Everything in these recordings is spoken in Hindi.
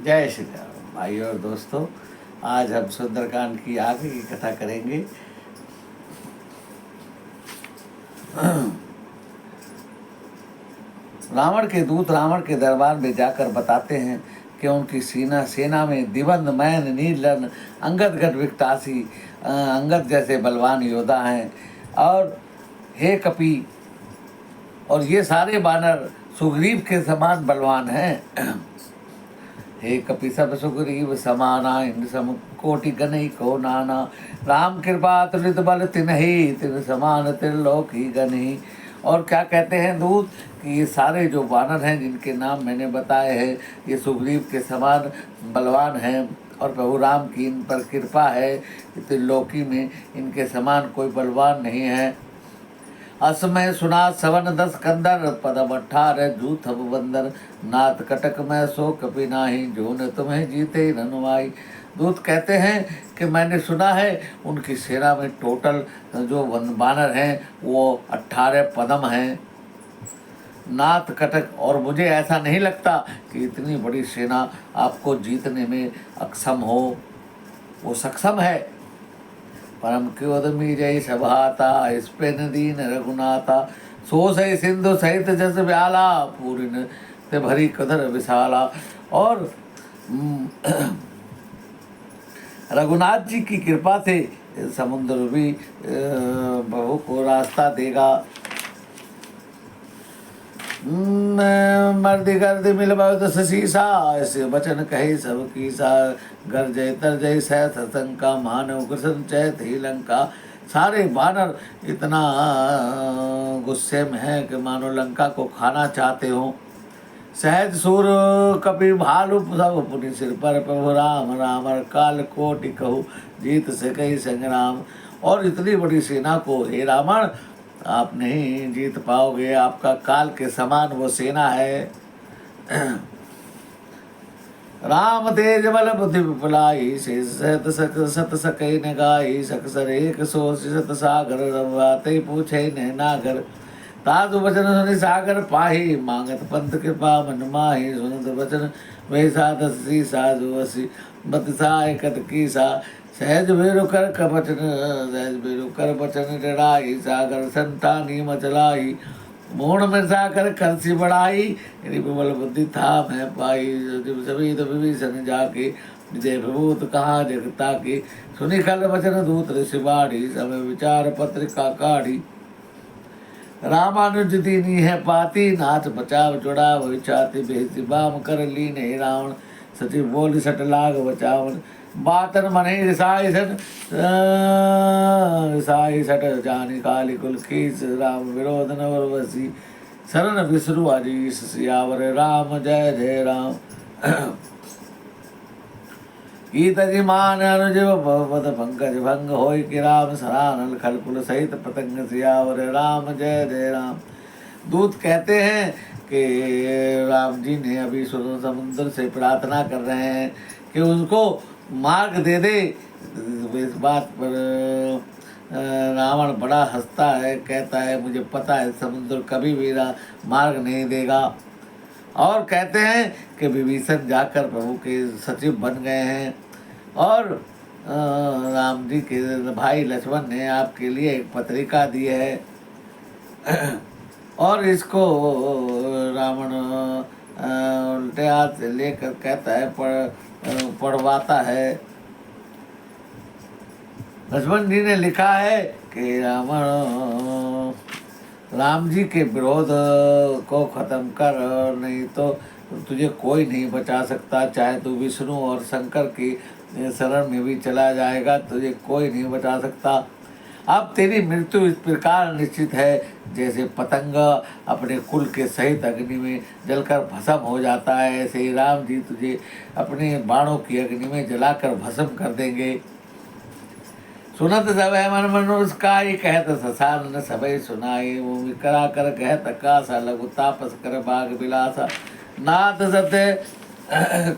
जय श्री राम भाइयों और दोस्तों। आज हम सुंदरकांड की आगे की कथा करेंगे। रावण के दूत रावण के दरबार में जाकर बताते हैं कि उनकी सेना में दिवंद मैन नीलन अंगद गढ़ विकटासी अंगद जैसे बलवान योद्धा हैं। और हे कपि, और ये सारे बानर सुग्रीव के समान बलवान हैं। हे कपि सब सुग्रीव समाना इन सम कोटि गनई को नाना। राम कृपा तुलित बल तिन्हि तिन समान त्रिलोकी गनहि। और क्या कहते हैं दूत कि ये सारे जो वानर हैं जिनके नाम मैंने बताए हैं, ये सुग्रीव के समान बलवान हैं और प्रभु राम की इन पर कृपा है। त्रिलोकी में इनके समान कोई बलवान नहीं है। असमय सुना सवन 10 कंदर पदम 18 जूथ बंदर। नाथ कटक में सो कपि नाही जो न तुम्हें जीते रनवाई। दूत कहते हैं कि मैंने सुना है उनकी सेना में टोटल जो बानर हैं वो 18 पदम हैं, नाथ कटक। और मुझे ऐसा नहीं लगता कि इतनी बड़ी सेना आपको जीतने में अक्षम हो। वो सक्षम है। परम क्योदमी जय सभाता इस पे नदीन रघुनाथा। सो सही सिंधु सहित जस व्याला पूरी ते भरी कदर विशाला। और रघुनाथ जी की कृपा से समुद्र भी प्रभु को रास्ता देगा। मर्द गर्द मिल बहुत शीशा ऐसे वचन कहे सब कीसा। गर जय तर जय सहत शंका मानव कृष्ण चैत ही लंका। सारे वानर इतना गुस्से में हैं कि मानो लंका को खाना चाहते हो। सहज सुर कपि भालु सब पुनि सिर पर प्रभु राम राम काल कोटि कहु जीत सके संग्राम। और इतनी बड़ी सेना को हे रावण आप नहीं जीत पाओगे, आपका काल के समान वो सेना है। राम तेज बल बुद्धि विपुलाई से सत सकै न गाई। सकसर एक सो सत सागर रवाते पूछे न नागर। ताजु वचन सुनि सागर पाही मांगत पंथ कृपा मन माही। सुनत वचन वे साधसी साधु वसी बतसाय कत कीसा। सहज बेरु कर कवचन सहज बेरु कर वचन डराई। सागर संतानी मचलाई मोहन में साकर करसी बढ़ाई। विमल बुद्धि था मैं पाई। सभी तो विभीषण जाके जय प्रभुत कहाँ जगता के। सुनि खल वचन दूत ऋषि बाढ़ी समय विचार पत्रिका काढ़ी। रामानुज दीनी है पाती नाथ बचाव चुड़ा वही छाती। बेहसी बाम कर लीन हे रावण सचिव बोल सट लाग बचावन। बातन मने रिसाई सट जानी काली कुल खीस। राम विरोध नवर वसी शरण विष्णु हरीश सियावर राम जय जय राम। गीत मान अनुजव पद पंकज भंग होय कि राम सरानल खलकुल सहित पतंग सियावर राम जय जय राम। दूत कहते हैं कि राम जी ने अभी समुद्र से प्रार्थना कर रहे हैं कि उनको मार्ग दे दे। इस बात पर रावण बड़ा हंसता है, कहता है मुझे पता है समुद्र कभी भी मार्ग नहीं देगा। और कहते हैं कि विभीषण जाकर प्रभु के सचिव बन गए हैं। और राम जी के भाई लक्ष्मण ने आपके लिए एक पत्रिका दी है। और इसको रावण उल्टे हाथ से लेकर कहता है पढ़वाता है। लक्ष्मण जी ने लिखा है कि राम जी के विरोध को खत्म कर, नहीं तो तुझे कोई नहीं बचा सकता। चाहे तू विष्णु और शंकर की शरण में भी चला जाएगा, तुझे कोई नहीं बचा सकता। अब तेरी मृत्यु इस प्रकार निश्चित है जैसे पतंग अपने कुल के सहित अग्नि में जलकर भस्म हो जाता है, ऐसे ही राम जी तुझे अपने बाणों की अग्नि में जलाकर भस्म कर देंगे। सुनत सब मन मनुष काई कहत ससान सबई सुनाई। वो करा कर कहत कासा लघु तापस कर बाग बिलासा। नाथ सत्य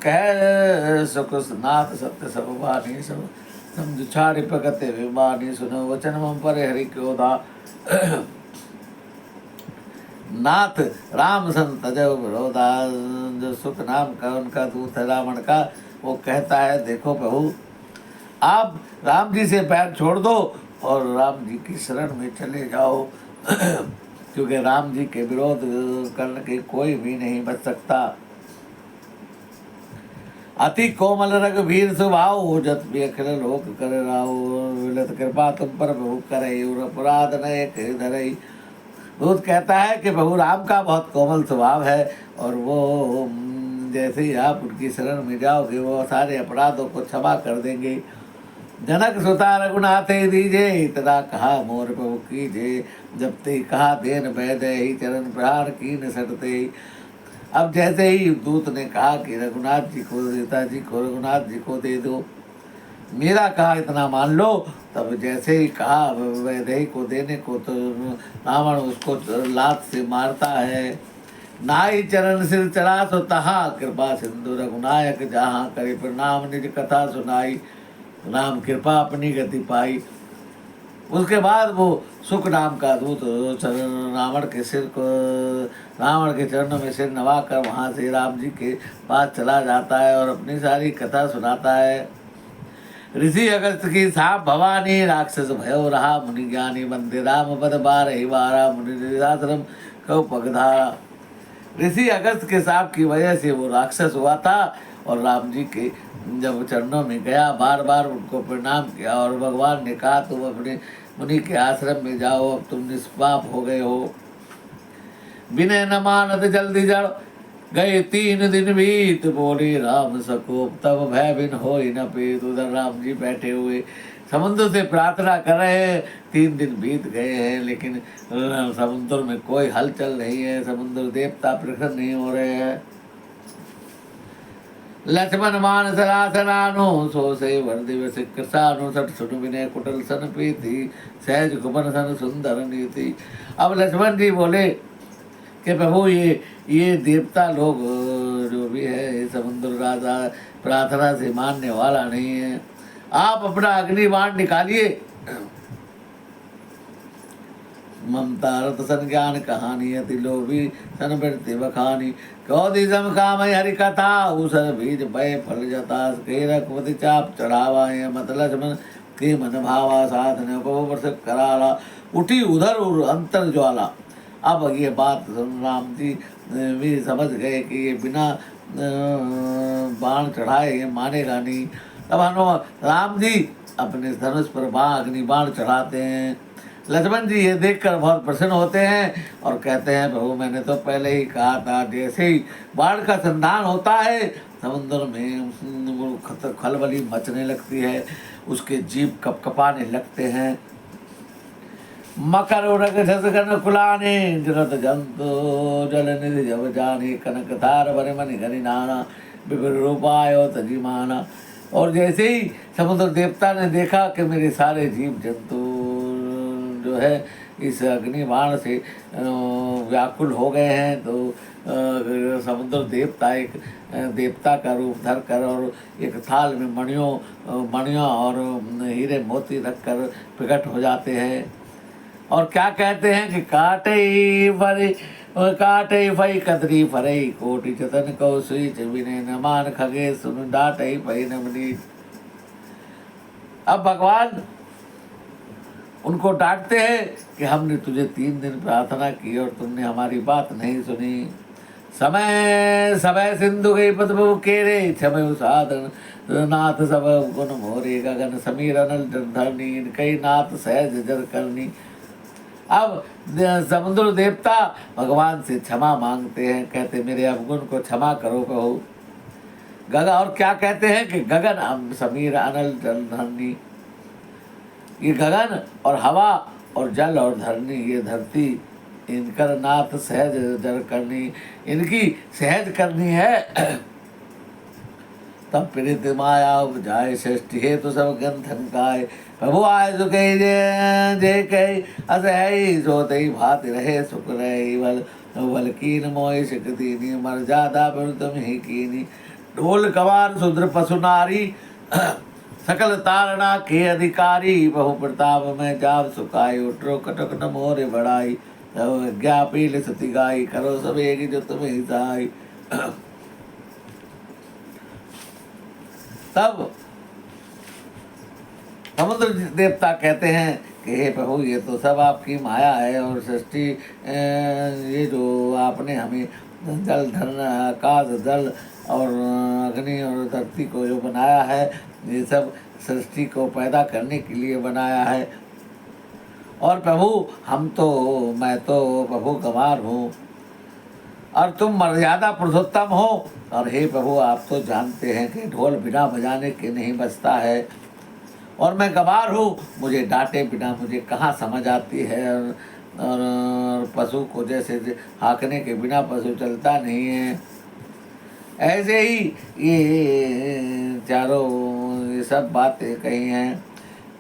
कह सुख नाथ सत्य सब वाणी सब समझ छाड़ी प्रगति विमानी। सुनो वचन मम पर हरि क्योदा। नाथ राम सन तजो विरोधा। जो सुख नाम का उनका दूत है रावण का, वो कहता है देखो प्रभु, आप राम जी से पैर छोड़ दो और राम जी की शरण में चले जाओ क्योंकि राम जी के विरोध करने के कोई भी नहीं बच सकता। अति कोमल रघुवीर स्वभाव, जत भी अखिल लोक कर राव। विलत कृपा तुम पर प्रभु करे, और अपराध नए धरई। दूत कहता है कि प्रभु राम का बहुत कोमल स्वभाव है और वो जैसे ही आप उनकी शरण में जाओगे वो सारे अपराधों को क्षमा कर देंगे। जनक सुता रघुनाथ दीजे, इतना कहा मोर प्रभु कीजे। जब ते कहा देन बैदे ही, चरण प्रहार कीन सटते। अब जैसे ही दूत ने कहा कि रघुनाथ जी को, सीता जी को रघुनाथ जी को दे दो, मेरा कहा इतना मान लो, तब जैसे ही कहा वैदेही को देने को तो रावण उसको लात से मारता है। नाई चरण सिर चढ़ा तो तहा, कृपा सिंधु रघुनायक जहाँ। करे प्रणाम निज कथा सुनाई, राम कृपा अपनी गति पाई। उसके बाद वो सुख नाम का दूत रावण के चरणों में सिर नवा कर वहाँ से राम जी के पास चला जाता है और अपनी सारी कथा सुनाता है। ऋषि अगस्त की साप भवानी, राक्षस भयो रहा मुनि ज्ञानी। बंदे राम पद बार ही बारा, मुनि आश्रम कौ पगधारा। ऋषि अगस्त के साप की वजह से वो राक्षस हुआ था और राम जी के जब चरणों में गया, बार बार उनको प्रणाम किया और भगवान ने कहा तुम अपने मुनि के आश्रम में जाओ, अब तुम निष्पाप हो गए हो। विनय न मानत जल्दी जड़, गए 3 दिन बीत। बोले राम सकोप, तब भय बिन हो न पेत। उधर राम जी बैठे हुए समुद्र से प्रार्थना कर रहे हैं। 3 दिन बीत गए हैं लेकिन समुद्र में कोई हलचल नहीं है, समुद्र देवता प्रकट नहीं हो रहे हैं। लक्ष्मण मान सरासनानो, सो से वर दिवस कृषानु। सठ सुन विनय कुटल सन प्रीति, सहज कुमन सन सुंदर नीति। अब लक्ष्मण जी बोले कि प्रभु ये देवता लोग जो भी है, ये समुद्र राजा प्रार्थना से मानने वाला नहीं है। आप अपना अग्नि बाण निकालिए। ममता रत सन ज्ञान कहानी, अति लोभी सन वृत्ति बखानी। कौदी सम काम हरि कथा, उसर बीज भय फल जता। रघुपति चाप चढ़ावा, मत लक्ष्मण के मन भावा। साधन को वर्ष कराला, उठी उधर अंतर ज्वाला। अब ये बात राम जी भी समझ गए कि ये बिना बाण चढ़ाए ये मानेगा नहीं। तब राम जी अपने धनुष पर अग्नि बाण चढ़ाते हैं। लक्ष्मण जी ये देखकर बहुत प्रसन्न होते हैं और कहते हैं प्रभु मैंने तो पहले ही कहा था, जैसे ही बाण का संधान होता है समुद्र में खलबली मचने लगती है, उसके जीभ कपकपाने लगते हैं। मकर उरग झसकन कुलाने, जरत जंतु जल निधि जब जाने। कनक तार वर मनि घनि नाना, विपिन रूपायो तजिमाना। और जैसे ही समुद्र देवता ने देखा कि मेरे सारे जीव जंतु जो है इस अग्नि बाण से व्याकुल हो गए हैं, तो समुद्र देवता एक देवता का रूप धर कर और एक थाल में मणियों और हीरे मोती रखकर प्रकट हो जाते हैं। और क्या कहते हैं कि काटे फई कतरी फरई, कोटि चतन कौ सुई विनय न मान। खगे सुन डाटई फई नवनीत। अब भगवान उनको डांटते हैं कि हमने तुझे 3 दिन प्रार्थना की और तुमने हमारी बात नहीं सुनी। समय समय सिंधु गई पद्म केरे, क्षमय साधन नाथ सब गुण मोरे। गगन समीर अनल धरनी, कई नाथ सहज जर करनी। अब समुद्र देवता भगवान से क्षमा मांगते हैं, कहते मेरे अवगुण को क्षमा करो प्रभु। गगन और क्या कहते हैं कि गगन समीर अनल जल धरनी, ये गगन और हवा और जल और धरनी, ये धरती, इनकर नाथ सहज जर करनी, इनकी सहज करनी है। तब प्रीत माया उपजाए, सृष्टि हे तो सब गंथन काय। प्रभु आय सुख जय कही, असह सोते भात रहे सुख रहे। बल कीन मोय सिकतीनी, मर जादा पर तुम ही कीनी। ढोल कवार शूद्र पशु नारी, सकल तारणा के अधिकारी। बहु प्रताप में जाप सुखाई, उठरो कटक न मोरे बढ़ाई। ज्ञापील सती गाई, करो सब एक जो तुम्हें हिताई। तब समुद्र देवता कहते हैं कि हे प्रभु, ये तो सब आपकी माया है, और सृष्टि ये जो आपने हमें जल धन आकाश जल और अग्नि और धरती को जो बनाया है, ये सब सृष्टि को पैदा करने के लिए बनाया है। और प्रभु मैं तो प्रभु गंवार हूँ, और तुम मर्यादा पुरुषोत्तम हो। और हे प्रभु, आप तो जानते हैं कि ढोल बिना बजाने के नहीं बजता है, और मैं गंवार हूँ, मुझे डांटे बिना मुझे कहाँ समझ आती है। और पशु को जैसे हाँकने के बिना पशु चलता नहीं है, ऐसे ही ये चारों ये सब बातें कही हैं।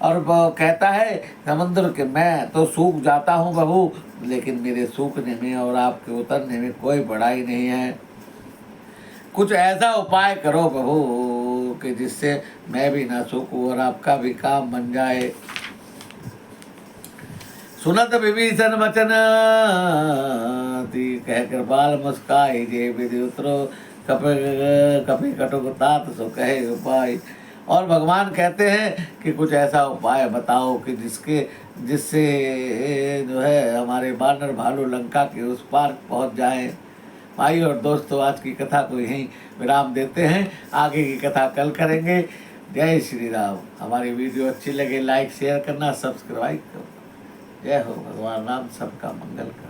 और वो कहता है समुद्र के मैं तो सूख जाता हूँ प्रभु, लेकिन मेरे सूखने में और आपके उतरने में कोई बड़ाई नहीं है। कुछ ऐसा उपाय करो प्रभु कि जिससे मैं भी ना सूखूं और आपका भी काम बन जाए। सुनत विभीषण वचन कह कृपाल मुस्काई, जे विधि उतरो कपि कटुक तात सो कहे उपाय। और भगवान कहते हैं कि कुछ ऐसा उपाय बताओ कि जिससे जो है हमारे बानर भालू लंका के उस पार पहुंच जाएं। भाई और दोस्तों, आज की कथा को यहीं विराम देते हैं, आगे की कथा कल करेंगे। जय श्री राम। हमारी वीडियो अच्छी लगे लाइक शेयर करना, सब्सक्राइब करो। जय हो, भगवान राम सबका मंगल करे।